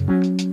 Welcome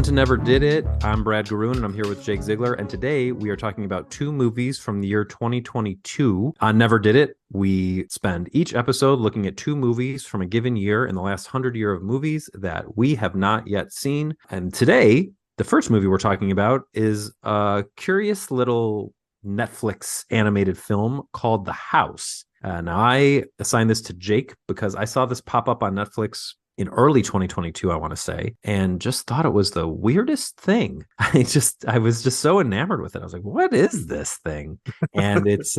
to Never Did It. I'm Brad Garoon, and I'm here with Jake Ziegler. And today we are talking about two movies from the year 2022. On Never Did It, we spend each episode looking at two movies from a given year in the last 100 year of movies that we have not yet seen. And today, the first movie we're talking about is a curious little Netflix animated film called The House. Now, I assigned this to Jake because I saw this pop up on Netflix in early 2022, I want to say, and just thought it was the weirdest thing. I was just so enamored with it. I was like, what is this thing? And it's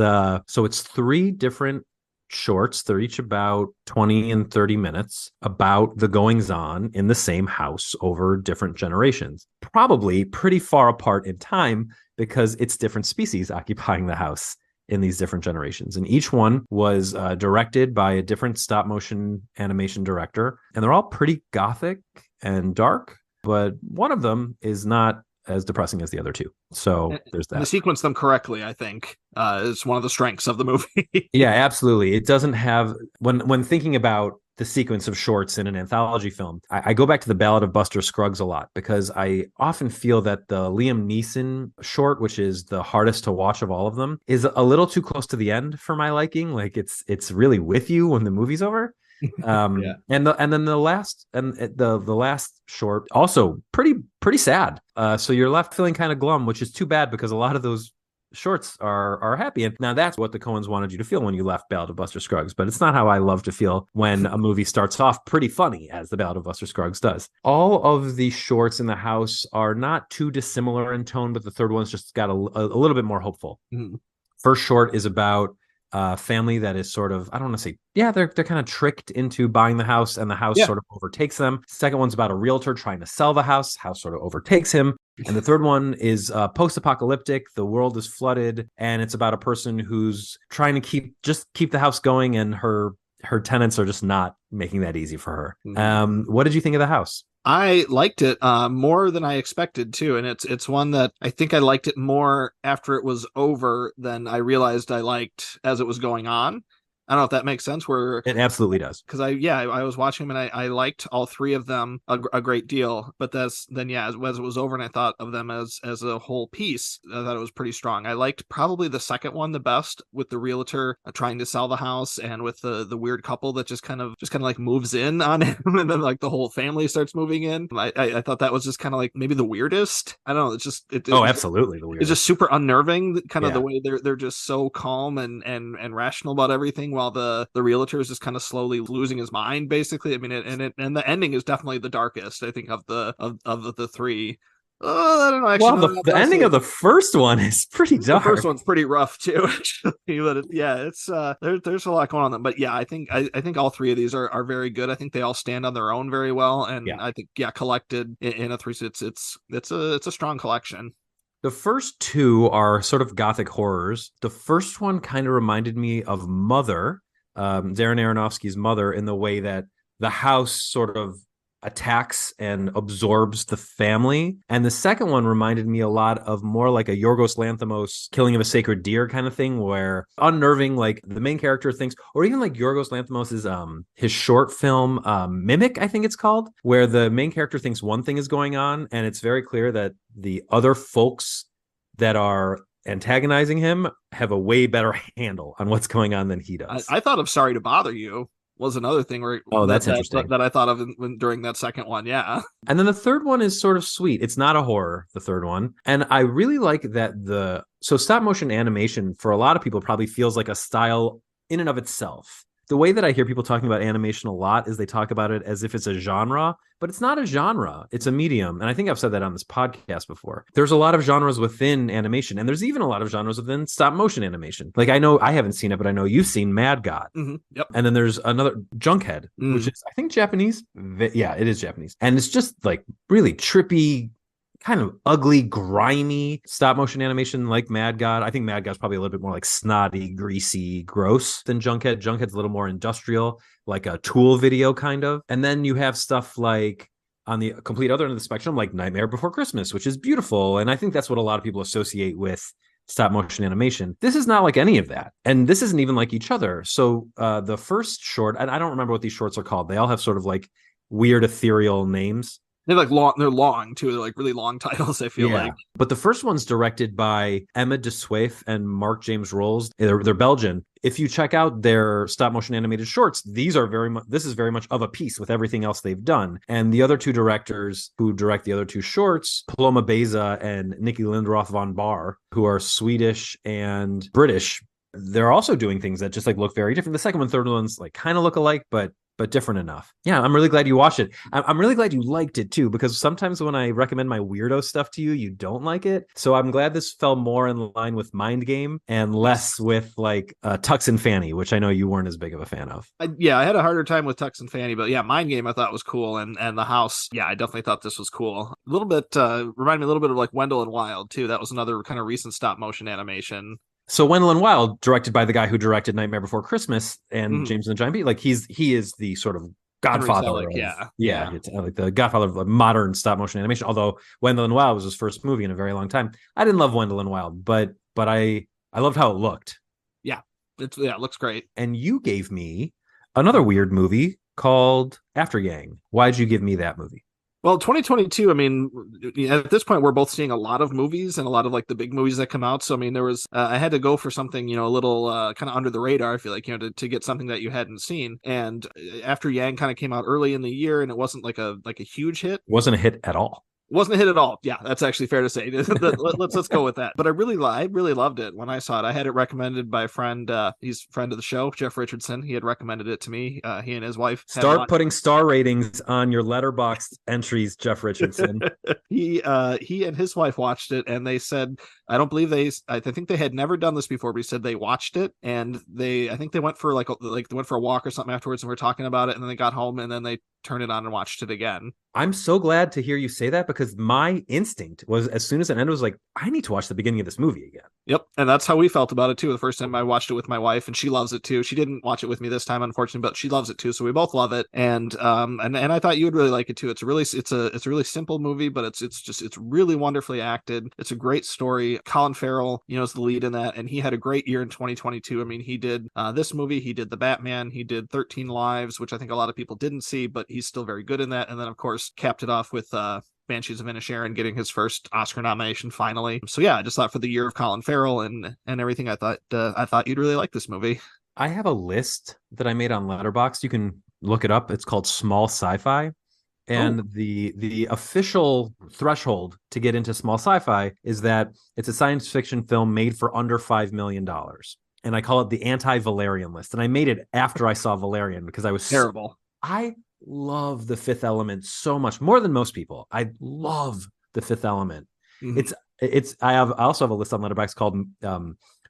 three different shorts. They're each about 20 and 30 minutes about the goings on in the same house over different generations, probably pretty far apart in time because it's different species occupying the house in these different generations. And each one was directed by a different stop motion animation director. And they're all pretty gothic and dark, but one of them is not as depressing as the other two. So there's that. And to sequence them correctly, I think, is one of the strengths of the movie. Yeah, absolutely. It doesn't have, when thinking about the sequence of shorts in an anthology film, I go back to the Ballad of Buster Scruggs a lot because I often feel that the Liam Neeson short, which is the hardest to watch of all of them, is a little too close to the end for my liking. Like it's really with you when the movie's over. Yeah. And then the last short also pretty sad. So you're left feeling kind of glum, which is too bad because a lot of those shorts are happy. And now that's what the Coens wanted you to feel when you left Ballad of Buster Scruggs, but it's not how I love to feel when a movie starts off pretty funny, as the Ballad of Buster Scruggs does. All of the shorts in the house are not too dissimilar in tone, but the third one's just got a little bit more hopeful. Mm-hmm. First short is about a family that is sort of, I don't want to say, they're kind of tricked into buying the house, and the house sort of overtakes them. Second one's about a realtor trying to sell the house sort of overtakes him. And the third one is post-apocalyptic. The world is flooded, and it's about a person who's trying to keep the house going, and her tenants are just not making that easy for her. Mm-hmm. What did you think of The House? I liked it more than I expected too, and it's one that I think I liked it more after it was over than I realized I liked as it was going on. I don't know if that makes sense. Where it absolutely does, because I was watching them and I liked all three of them a great deal. But as it was over and I thought of them as a whole piece, I thought it was pretty strong. I liked probably the second one the best, with the realtor trying to sell the house and with the weird couple that just kind of like moves in on him and then like the whole family starts moving in. I thought that was just kind of like maybe the weirdest. I don't know. It's just absolutely the weirdest. It's just super unnerving. Kind of the way they're just so calm and rational about everything, while the realtor is just kind of slowly losing his mind, basically. I mean, and the ending is definitely the darkest, I think, of the three. I don't know. Actually, well, the ending of the first one is pretty dark. The first one's pretty rough too, actually. But it's there's a lot going on them. But yeah, I think all three of these are very good. I think they all stand on their own very well, and I think collected in a three, it's a strong collection. The first two are sort of gothic horrors. The first one kind of reminded me of Mother, Darren Aronofsky's Mother, in the way that the house sort of attacks and absorbs the family. And the second one reminded me a lot of more like a Yorgos Lanthimos Killing of a Sacred Deer kind of thing, where unnerving, like the main character thinks, or even like Yorgos Lanthimos's his short film Mimic, I think it's called, where the main character thinks one thing is going on, and it's very clear that the other folks that are antagonizing him have a way better handle on what's going on than he does. I thought of Sorry to Bother You was another thing where that's interesting that I thought of during that second one. And then the third one is sort of sweet. It's not a horror, the third one, and I really like that stop motion animation for a lot of people probably feels like a style in and of itself. The way that I hear people talking about animation a lot is they talk about it as if it's a genre, but it's not a genre. It's a medium. And I think I've said that on this podcast before. There's a lot of genres within animation, and there's even a lot of genres within stop motion animation. Like, I know I haven't seen it, but I know you've seen Mad God. Mm-hmm. Yep. And then there's another Junkhead, which is, I think, Japanese. Yeah, it is Japanese. And it's just like really trippy, kind of ugly, grimy stop motion animation like Mad God. I think Mad God's probably a little bit more like snotty, greasy, gross than Junkhead. Junkhead's a little more industrial, like a Tool video kind of. And then you have stuff like on the complete other end of the spectrum, like Nightmare Before Christmas, which is beautiful. And I think that's what a lot of people associate with stop motion animation. This is not like any of that. And this isn't even like each other. So the first short, and I don't remember what these shorts are called. They all have sort of like weird ethereal names. They're like long. They're long too. They're like really long titles. I feel like. But the first one's directed by Emma de Swaif and Mark James Rolls. They're Belgian. If you check out their stop motion animated shorts, these are very much. This is very much of a piece with everything else they've done. And the other two directors who direct the other two shorts, Paloma Beza and Nikki Lindroth von Bar, who are Swedish and British, they're also doing things that just like look very different. The second one, third ones like kind of look alike, but different enough. Yeah, I'm really glad you watched it. I'm really glad you liked it too, because sometimes when I recommend my weirdo stuff to you, you don't like it. So I'm glad this fell more in line with Mind Game and less with like Tux and Fanny, which I know you weren't as big of a fan of. I had a harder time with Tux and Fanny, but yeah, Mind Game I thought was cool, and The House, yeah, I definitely thought this was cool. A little bit, reminded me a little bit of like Wendell and Wild too. That was another kind of recent stop motion animation. So Wendell and Wild, directed by the guy who directed Nightmare Before Christmas and James and the Giant Peach, like he is the sort of godfather of, it's like the godfather of modern stop motion animation. Although Wendell and Wild was his first movie in a very long time. I didn't love Wendell and Wild, but I loved how it looked. Yeah, it looks great. And you gave me another weird movie called After Yang. Why'd you give me that movie? Well, 2022, I mean, at this point, we're both seeing a lot of movies and a lot of like the big movies that come out. So, I mean, there was, I had to go for something, a little kind of under the radar, I feel like, to get something that you hadn't seen. And After Yang kind of came out early in the year, and it wasn't like a huge hit. Wasn't a hit at all. Wasn't a hit at all. Yeah, that's actually fair to say. Let's go with that. But I really loved it when I saw it. I had it recommended by a friend. He's a friend of the show, Jeff Richardson. He had recommended it to me. He and his wife start putting star ratings on your Letterboxd entries, Jeff Richardson. He and his wife watched it, and they said, I don't believe I think they had never done this before, but he said they watched it, and I think they went for they went for a walk or something afterwards, and we were talking about it, and then they got home, and then they turned it on and watched it again. I'm so glad to hear you say that, because my instinct was, as soon as it ended, was like, I need to watch the beginning of this movie again. Yep, and that's how we felt about it too. The first time I watched it with my wife, and she loves it too. She didn't watch it with me this time, unfortunately, but she loves it too. So we both love it, and I thought you would really like it too. It's a really simple movie, but it's really wonderfully acted. It's a great story. Colin Farrell, is the lead in that, and he had a great year in 2022. I mean, he did this movie, he did The Batman, he did 13 Lives, which I think a lot of people didn't see, but he's still very good in that. And then, of course, capped it off with Banshees of Inisherin getting his first Oscar nomination finally. So yeah, I just thought for the year of Colin Farrell and everything, I thought you'd really like this movie. I have a list that I made on Letterboxd. You can look it up. It's called Small Sci-Fi. And the official threshold to get into small sci-fi is that it's a science fiction film made for under $5 million. And I call it the anti-Valerian list. And I made it after I saw Valerian, because I was terrible. I love The Fifth Element so much, more than most people. I love The Fifth Element. Mm-hmm. I also have a list on Letterboxd called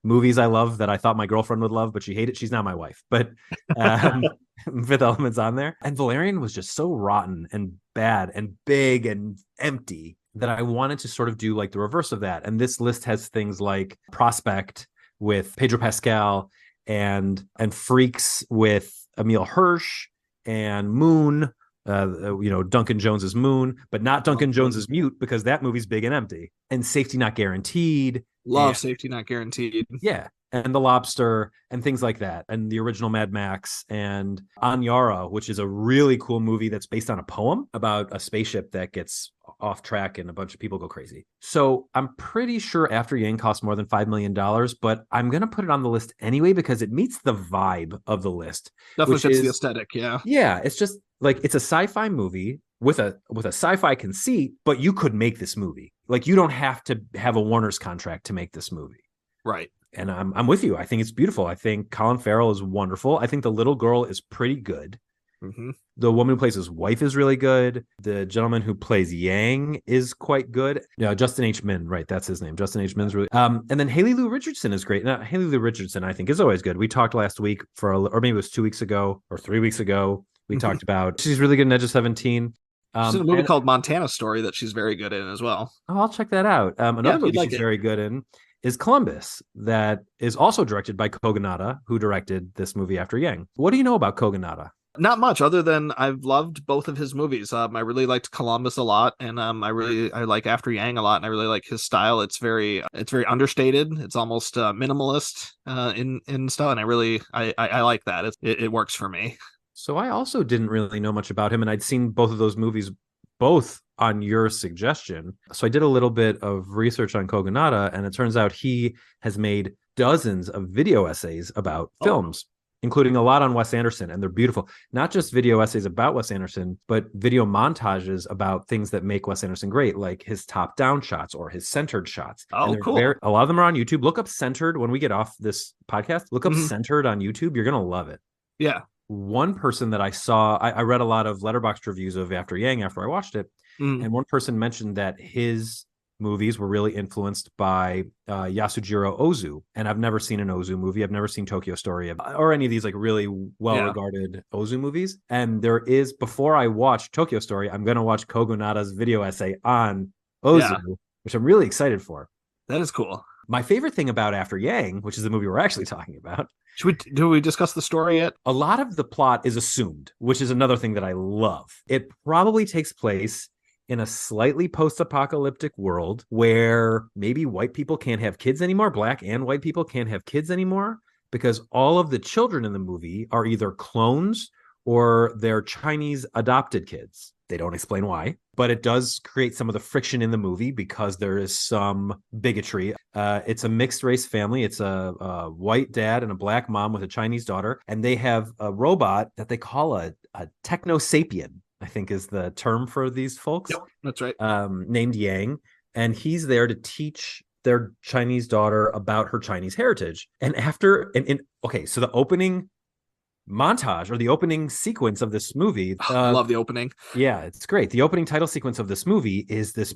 movies I love that I thought my girlfriend would love, but she hated. She's not my wife, but Fifth Element's on there. And Valerian was just so rotten and bad and big and empty that I wanted to sort of do like the reverse of that. And this list has things like Prospect with Pedro Pascal and Freaks with Emile Hirsch, and Moon, Duncan Jones's Moon, but not Duncan Jones's Mute, because that movie's big and empty. And Safety Not Guaranteed. Safety Not Guaranteed. Yeah. And The Lobster and things like that. And the original Mad Max and Anyara, which is a really cool movie that's based on a poem about a spaceship that gets off track and a bunch of people go crazy. So I'm pretty sure After Yang costs more than $5 million, but I'm going to put it on the list anyway, because it meets the vibe of the list. Definitely fits the aesthetic. Yeah. Yeah. It's just like, it's a sci-fi movie with a sci-fi conceit, but you could make this movie. Like, you don't have to have a Warner's contract to make this movie. Right. And I'm with you. I think it's beautiful. I think Colin Farrell is wonderful. I think the little girl is pretty good. Mm-hmm. The woman who plays his wife is really good. The gentleman who plays Yang is quite good. Yeah, Justin H. Min, right? That's his name. Justin H. Min's really. And then Haley Lou Richardson is great. Now, Haley Lou Richardson, I think, is always good. We talked last week or maybe it was 2 weeks ago or 3 weeks ago. We talked about she's really good in Edge of 17. She's in a movie called Montana Story that she's very good in as well. Oh, I'll check that out. Another movie she's very good in is Columbus, that is also directed by Kogonada, who directed this movie After Yang. What do you know about Kogonada? Not much other than I've loved both of his movies. I really liked Columbus a lot, and I like After Yang a lot, and I really like his style. It's very understated. It's almost minimalist in style, and I like that. It works for me. So I also didn't really know much about him, and I'd seen both of those movies both on your suggestion. So I did a little bit of research on Kogonada, and it turns out he has made dozens of video essays about films, including a lot on Wes Anderson, and they're beautiful. Not just video essays about Wes Anderson, but video montages about things that make Wes Anderson great, like his top-down shots or his centered shots. Oh, cool. A lot of them are on YouTube. Look up Centered when we get off this podcast. Look up Centered on YouTube. You're going to love it. Yeah. One person that I saw, I read a lot of Letterboxd reviews of After Yang after I watched it, and one person mentioned that his movies were really influenced by Yasujiro Ozu, and I've never seen an Ozu movie. I've never seen Tokyo Story or any of these like really well-regarded Ozu movies. And there is, before I watch Tokyo Story, I'm going to watch Kogonada's video essay on Ozu, which I'm really excited for. That is cool. My favorite thing about After Yang, which is the movie we're actually talking about. Do we discuss the story yet? A lot of the plot is assumed, which is another thing that I love. It probably takes place in a slightly post-apocalyptic world where maybe white people can't have kids anymore, black and white people can't have kids anymore, because all of the children in the movie are either clones or they're Chinese adopted kids. They don't explain why, but it does create some of the friction in the movie because there is some bigotry. It's a mixed race family. It's a white dad and a black mom with a Chinese daughter, and they have a robot that they call a techno-sapien, I think is the term for these folks. Yep, that's right. Named Yang, and he's there to teach their Chinese daughter about her Chinese heritage. And so the opening montage or the opening sequence of this movie, I love the opening. Yeah, it's great. The opening title sequence of this movie is this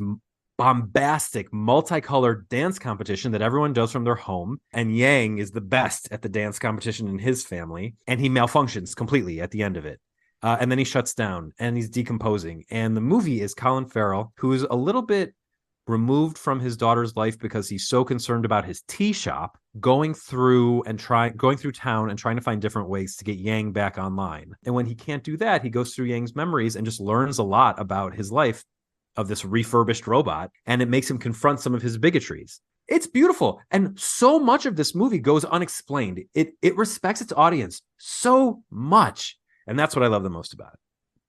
bombastic multicolored dance competition that everyone does from their home, and Yang is the best at the dance competition in his family, and he malfunctions completely at the end of it. And then he shuts down and he's decomposing. And the movie is Colin Farrell, who is a little bit removed from his daughter's life because he's so concerned about his tea shop, going through town and trying to find different ways to get Yang back online. And when he can't do that, he goes through Yang's memories and just learns a lot about his life of this refurbished robot. And it makes him confront some of his bigotries. It's beautiful. And so much of this movie goes unexplained. It respects its audience so much. And that's what I love the most about it.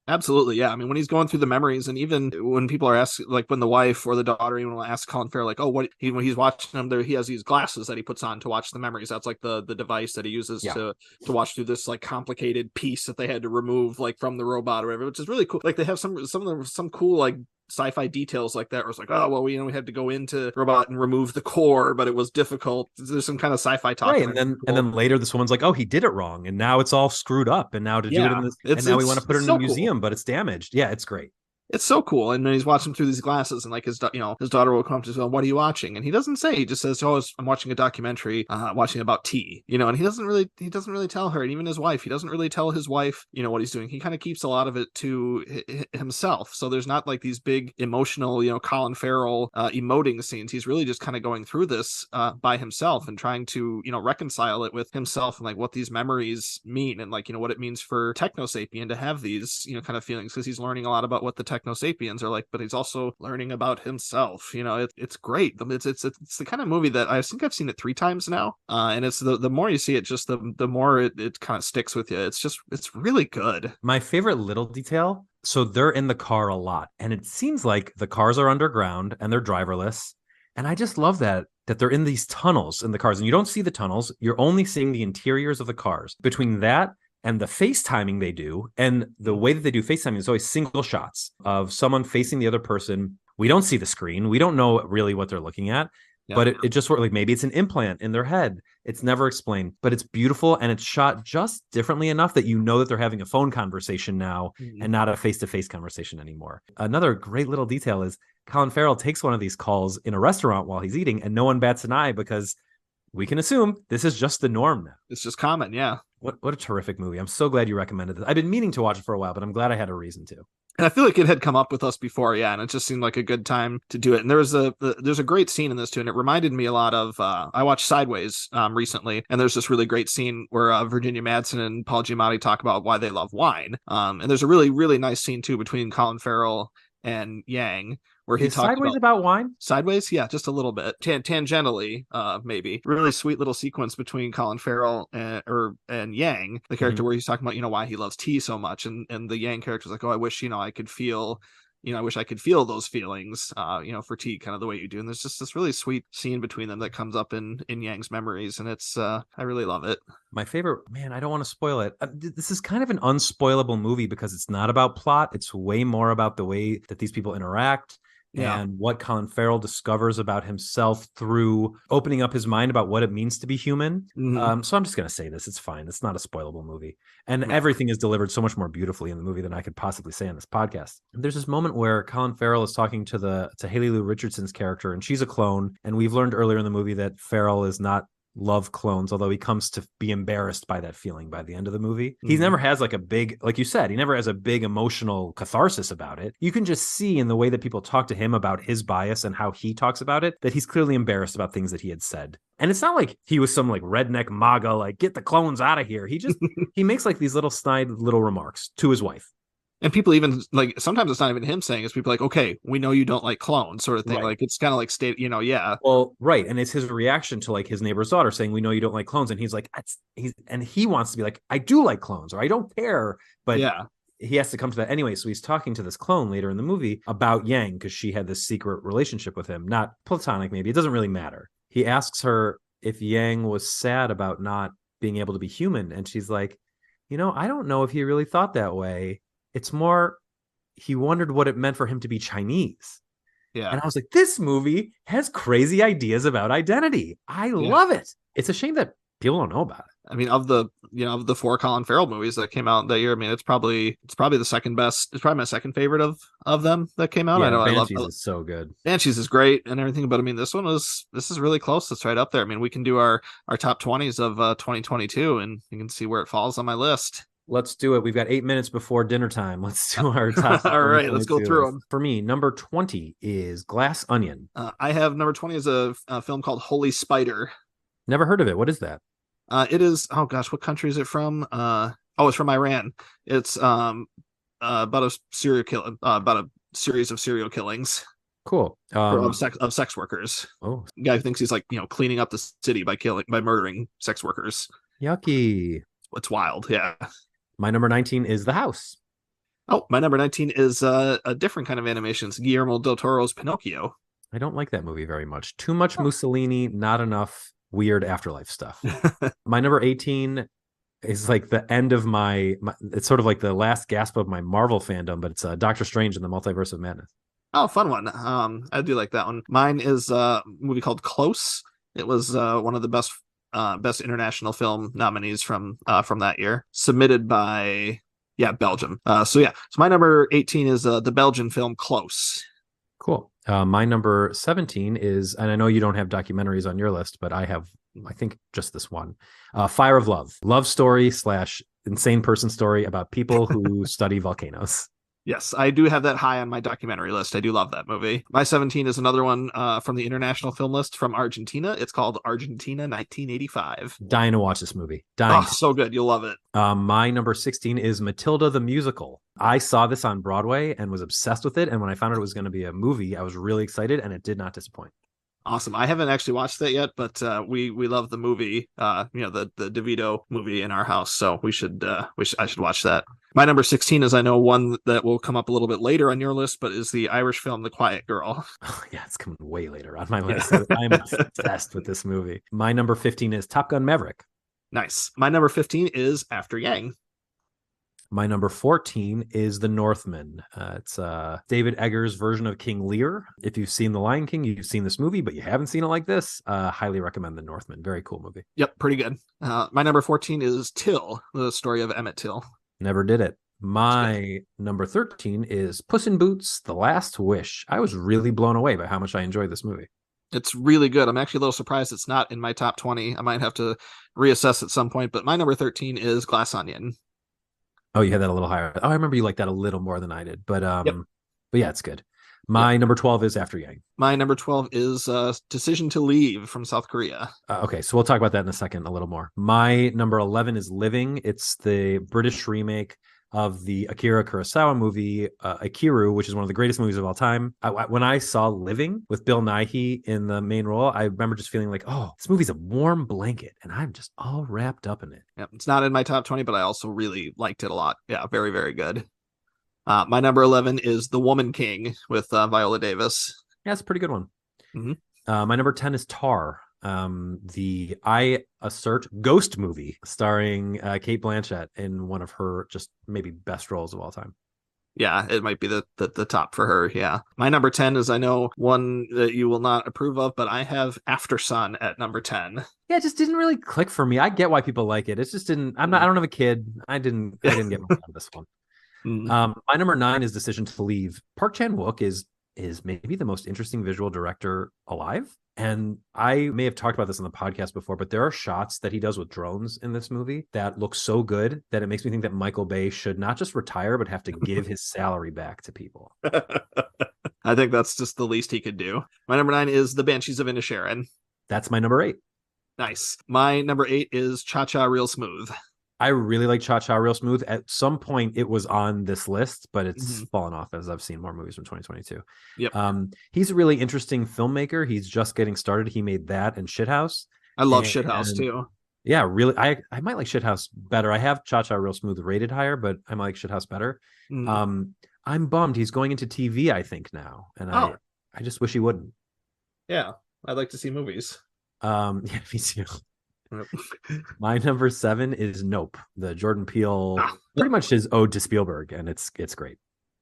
Absolutely, yeah. I mean, when he's going through the memories, and even when people are asking, like when the wife or the daughter even will ask Colin Farrell, like, "Oh, when he's watching them, he has these glasses that he puts on to watch the memories. That's like the device that he uses to watch through this like complicated piece that they had to remove like from the robot or whatever, which is really cool. Like they have some cool like sci-fi details like that where it's like, oh well, we had to go into robot and remove the core, but it was difficult. There's some kind of sci-fi talk, right? And then later this woman's like, oh, he did it wrong, and now it's all screwed up, and now to do it in this, and now we want to put it in a museum, but it's damaged. Yeah, it's great. It's so cool. And then he's watching through these glasses, and like his daughter will come up to him, "What are you watching?" And he doesn't say. He just says, "Oh, I'm watching a documentary, watching about tea." And he doesn't really tell her. And even his wife, he doesn't really tell his wife, what he's doing. He kind of keeps a lot of it to himself. So there's not like these big emotional, Colin Farrell emoting scenes. He's really just kind of going through this by himself and trying to, reconcile it with himself and like what these memories mean and like, what it means for Technosapien to have these, kind of feelings, because he's learning a lot about what the Technosapiens are like, but he's also learning about himself. It's great. It's the kind of movie that I think I've seen it 3 times now, and it's the more you see it, just the more it kind of sticks with you. It's really good. My favorite little detail, so they're in the car a lot, and it seems like the cars are underground and they're driverless, and I just love that they're in these tunnels in the cars, and you don't see the tunnels, you're only seeing the interiors of the cars. Between that and the FaceTiming they do, and the way that they do FaceTiming is always single shots of someone facing the other person. We don't see the screen. We don't know really what they're looking at, but it just works. Like maybe it's an implant in their head. It's never explained, but it's beautiful, and it's shot just differently enough that that they're having a phone conversation now and not a face-to-face conversation anymore. Another great little detail is Colin Farrell takes one of these calls in a restaurant while he's eating, and no one bats an eye because we can assume this is just the norm now. It's just common, yeah. What a terrific movie. I'm so glad you recommended this. I've been meaning to watch it for a while, but I'm glad I had a reason to. And I feel like it had come up with us before, yeah, and it just seemed like a good time to do it. And there's a great scene in this too, and it reminded me a lot of I watched Sideways recently, and there's this really great scene where Virginia Madsen and Paul Giamatti talk about why they love wine. And there's a really, really nice scene too between Colin Farrell and Yang, where he Is talks Sideways about wine? Sideways, yeah, just a little bit, tangentially, maybe. Really sweet little sequence between Colin Farrell and Yang, the character, where he's talking about why he loves tea so much, and the Yang character's like, oh, I wish I could feel. I wish I could feel those feelings, for tea, kind of the way you do. And there's just this really sweet scene between them that comes up in Yang's memories, and it's I really love it. My favorite, man, I don't want to spoil it. This is kind of an unspoilable movie because it's not about plot. It's way more about the way that these people interact. Yeah. And what Colin Farrell discovers about himself through opening up his mind about what it means to be human. So I'm just going to say this. It's fine. It's not a spoilable movie. And everything is delivered so much more beautifully in the movie than I could possibly say on this podcast. There's this moment where Colin Farrell is talking to Haley Lou Richardson's character, and she's a clone. And we've learned earlier in the movie that Farrell is not love clones, although he comes to be embarrassed by that feeling by the end of the movie. He never has like a big, like you said, he never has a big emotional catharsis about it. You can just see in the way that people talk to him about his bias and how he talks about it, that he's clearly embarrassed about things that he had said. And it's not like he was some like redneck MAGA, like get the clones out of here. He just, he makes like these little snide little remarks to his wife. And people even like, sometimes it's not even him saying, it's people like, okay, we know you don't like clones, sort of thing. Right. Like it's kind of like yeah. Well, right. And it's his reaction to like his neighbor's daughter saying, we know you don't like clones. And he's like, and he wants to be like, I do like clones, or I don't care. But yeah, he has to come to that anyway. So he's talking to this clone later in the movie about Yang because she had this secret relationship with him, not platonic, maybe. It doesn't really matter. He asks her if Yang was sad about not being able to be human. And she's like, I don't know if he really thought that way. It's more, he wondered what it meant for him to be Chinese. Yeah. And I was like, this movie has crazy ideas about identity. I love it. It's a shame that people don't know about it. I mean, of the 4 Colin Farrell movies that came out that year, I mean, it's probably the second best. It's probably my second favorite of them that came out. Yeah, I know Banshees is so good. Banshees is great and everything, but I mean, this is really close. It's right up there. I mean, we can do our top 20s of 2022, and you can see where it falls on my list. Let's do it. We've got 8 minutes before dinner time. Let's do our top. All right, let's go through them. For me, number 20 is Glass Onion. I have number 20 is a film called Holy Spider. Never heard of it. What is that? It is, oh gosh, what country is it from? It's from Iran. It's about a serial killer, about a series of serial killings. Cool. Of sex workers. Oh, the guy thinks he's like cleaning up the city by murdering sex workers. Yucky. It's wild. Yeah. My number 19 is The House. Oh, my number 19 is a different kind of animation. It's Guillermo del Toro's Pinocchio. I don't like that movie very much. Too much Mussolini, not enough weird afterlife stuff. My number 18 is like the end of my it's sort of like the last gasp of my Marvel fandom, but it's Doctor Strange in the Multiverse of Madness. Oh, fun one. I do like that one. Mine is a movie called Close. It was one of the best international film nominees from that year, submitted by Belgium. So my number 18 is the Belgian film Close. Cool. My number 17 is, and I know you don't have documentaries on your list, but I have, I think, just this one. Fire of Love story / insane person story about people who study volcanoes. Yes, I do have that high on my documentary list. I do love that movie. My 17 is another one from the international film list from Argentina. It's called Argentina 1985. Dying to watch this movie. Oh, so good. You'll love it. My number 16 is Matilda the Musical. I saw this on Broadway and was obsessed with it. And when I found out it was going to be a movie, I was really excited, and it did not disappoint. Awesome. I haven't actually watched that yet, but we love the movie, the DeVito movie in our house. So I should watch that. My number 16 is, I know, one that will come up a little bit later on your list, but is the Irish film The Quiet Girl. Oh, yeah, it's coming way later on my list. I'm obsessed with this movie. My number 15 is Top Gun Maverick. Nice. My number 15 is After Yang. My number 14 is The Northman. It's David Eggers' version of King Lear. If you've seen The Lion King, you've seen this movie, but you haven't seen it like this, highly recommend The Northman. Very cool movie. Yep, pretty good. My number 14 is Till, the story of Emmett Till. Never did it. My number 13 is Puss in Boots: The Last Wish. I was really blown away by how much I enjoyed this movie. It's really good. I'm actually a little surprised it's not in my top 20. I might have to reassess at some point, but my number 13 is Glass Onion. Oh, you had that a little higher. Oh, I remember you liked that a little more than I did, Yep. but yeah, it's good. Yep. My number 12 is After Yang. My number 12 is Decision to Leave from South Korea. Okay, so we'll talk about that in a second a little more. My number 11 is Living. It's the British remake of the Akira Kurosawa movie Akiru, which is one of the greatest movies of all time. When I saw Living with Bill Nighy in the main role, I remember just feeling like, oh, this movie's a warm blanket, and I'm just all wrapped up in it. Yeah, it's not in my top 20, but I also really liked it a lot. Yeah, very, very good. My number 11 is The Woman King with Viola Davis. Yeah, it's a pretty good one. Mm-hmm. My number 10 is Tar, the I Assert ghost movie starring Cate Blanchett in one of her just maybe best roles of all time. Yeah, it might be the top for her. Yeah. My number 10 is, I know, one that you will not approve of, but I have After Sun at number 10. Yeah, it just didn't really click for me. I get why people like it. It just didn't. I don't have a kid. I didn't get much out of this one. My number 9 is Decision to Leave. Park Chan-wook is maybe the most interesting visual director alive. And I may have talked about this on the podcast before, but there are shots that he does with drones in this movie that look so good that it makes me think that Michael Bay should not just retire, but have to give his salary back to people. I think that's just the least he could do. My number 9 is The Banshees of Inisherin. That's my number 8. Nice. My number 8 is Cha Cha Real Smooth. I really like Cha Cha Real Smooth. At some point, it was on this list, but it's fallen off as I've seen more movies from 2022. Yep. He's a really interesting filmmaker. He's just getting started. He made that and Shithouse. I love Shithouse too. Yeah, really. I might like Shithouse better. I have Cha Cha Real Smooth rated higher, but I might like Shithouse better. I'm bummed. He's going into TV, I think, now. And I just wish he wouldn't. Yeah, I'd like to see movies. Yeah, me too. My number 7 is Nope, the Jordan Peele, pretty much his ode to Spielberg, and it's great.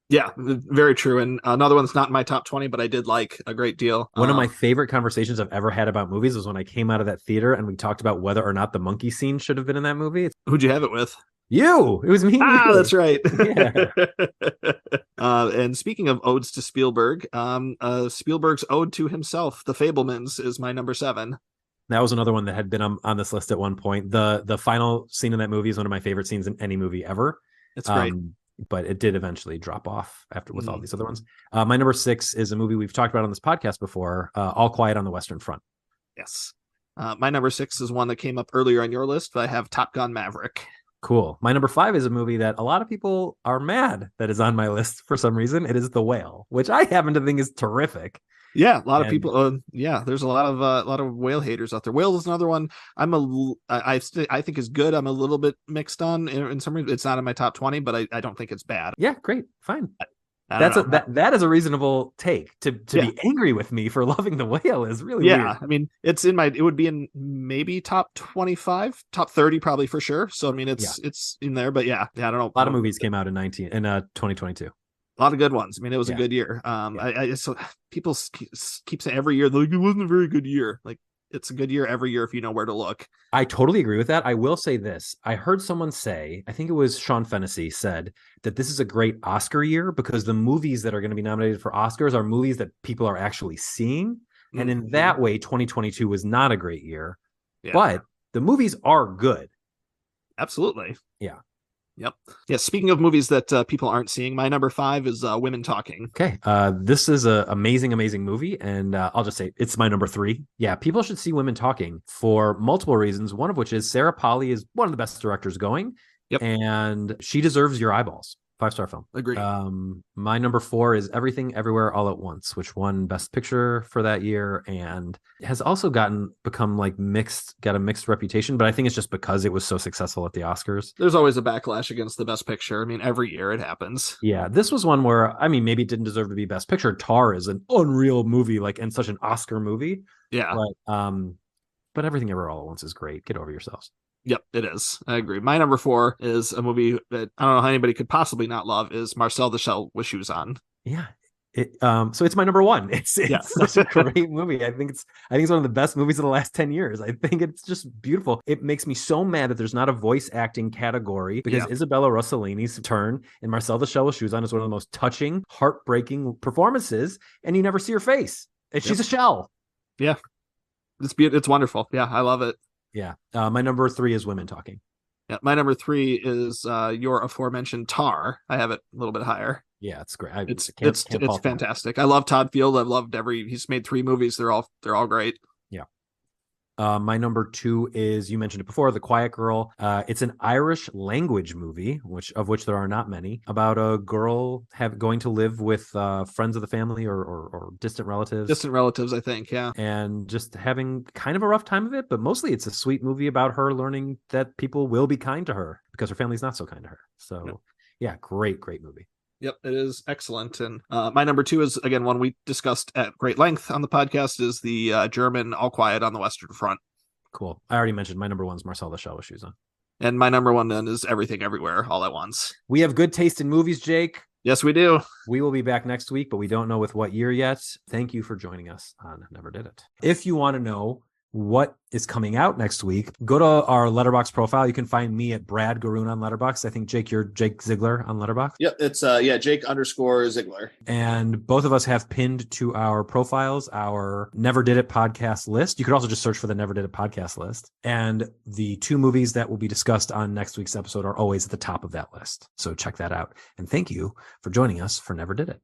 Yeah, very true. And another one that's not in my top 20, but I did like a great deal. One of my favorite conversations I've ever had about movies was when I came out of that theater and we talked about whether or not the monkey scene should have been in that movie. Who'd you have it with? You. It was me. That's right. Yeah. And speaking of odes to Spielberg, Spielberg's ode to himself, The Fabelmans, is my number 7. That was another one that had been on this list at one point. The final scene in that movie is one of my favorite scenes in any movie ever. It's great. But it did eventually drop off after with all these other ones. My number 6 is a movie we've talked about on this podcast before, All Quiet on the Western Front. Yes. My number 6 is one that came up earlier on your list, but I have Top Gun Maverick. Cool. My number 5 is a movie that a lot of people are mad that is on my list for some reason. It is The Whale, which I happen to think is terrific. Yeah, a lot of people. There's a lot of whale haters out there. Whale is another one I think is good. I'm a little bit mixed on in some reason. It's not in my top 20, but I don't think it's bad. Yeah, great, fine. That is a reasonable take. To be angry with me for loving The Whale is really weird. I mean, it would be in maybe top 25, top 30 probably for sure. So I mean, it's in there, but I don't know. A lot of movies came out in 2022. A lot of good ones. I mean, it was a good year. So people keep saying every year, like, it wasn't a very good year. Like, it's a good year every year if you know where to look. I totally agree with that. I will say this. I heard someone say, I think it was Sean Fennessy said that this is a great Oscar year because the movies that are going to be nominated for Oscars are movies that people are actually seeing. And in that way, 2022 was not a great year, but the movies are good. Absolutely. Yeah. Yep. Yeah. Speaking of movies that people aren't seeing, my number 5 is Women Talking. Okay. This is an amazing movie. And I'll just say it's my number 3. Yeah. People should see Women Talking for multiple reasons. One of which is Sarah Polley is one of the best directors going. Yep. And she deserves your eyeballs. 5-star film. Agreed. My number 4 is Everything Everywhere All at Once, which won Best Picture for that year and has also got a mixed reputation, but I think it's just because it was so successful at the Oscars. There's always a backlash against the Best Picture. I mean, every year it happens. Yeah, this was one where, I mean, maybe it didn't deserve to be Best Picture. Tar is an unreal movie, and such an Oscar movie. Yeah. But Everything Everywhere All at Once is great. Get over yourselves. Yep, it is. I agree. My number 4 is a movie that I don't know how anybody could possibly not love, is Marcel the Shell with Shoes On. Yeah. So it's my number 1. It's such a great movie. I think it's one of the best movies of the last 10 years. I think it's just beautiful. It makes me so mad that there's not a voice acting category because Isabella Rossellini's turn in Marcel the Shell with Shoes On is one of the most touching, heartbreaking performances, and you never see her face. And she's a shell. Yeah, it's wonderful. Yeah, I love it. Yeah. My number 3 is Women Talking. Yeah, my number 3 is your aforementioned Tar. I have it a little bit higher. Yeah, it's great. I It's can't it's can't it's fault that. fantastic. I love Todd Field. I've loved he's made 3 movies. They're all great. Yeah. My number 2 is, you mentioned it before, The Quiet Girl. It's an Irish language movie, which there are not many, about a girl going to live with friends of the family or distant relatives, Distant relatives, I think. Yeah. and just having kind of a rough time of it. But mostly, it's a sweet movie about her learning that people will be kind to her because her family's not so kind to her. So, yeah, great movie. Yep, it is excellent. And my number 2 is, again, one we discussed at great length on the podcast, is the German All Quiet on the Western Front. Cool. I already mentioned my number 1 is Marcel the Shell with Shoes On. And my number 1 then is Everything Everywhere All at Once. We have good taste in movies, Jake. Yes, we do. We will be back next week, but we don't know with what year yet. Thank you for joining us on Never Did It. If you want to know what is coming out next week, go to our Letterboxd profile. You can find me at Brad Garoon on Letterboxd. I think, Jake, you're Jake Ziegler on Letterboxd. Yep, it's Jake_Ziegler. And both of us have pinned to our profiles our Never Did It podcast list. You could also just search for the Never Did It podcast list. And the 2 movies that will be discussed on next week's episode are always at the top of that list. So check that out. And thank you for joining us for Never Did It.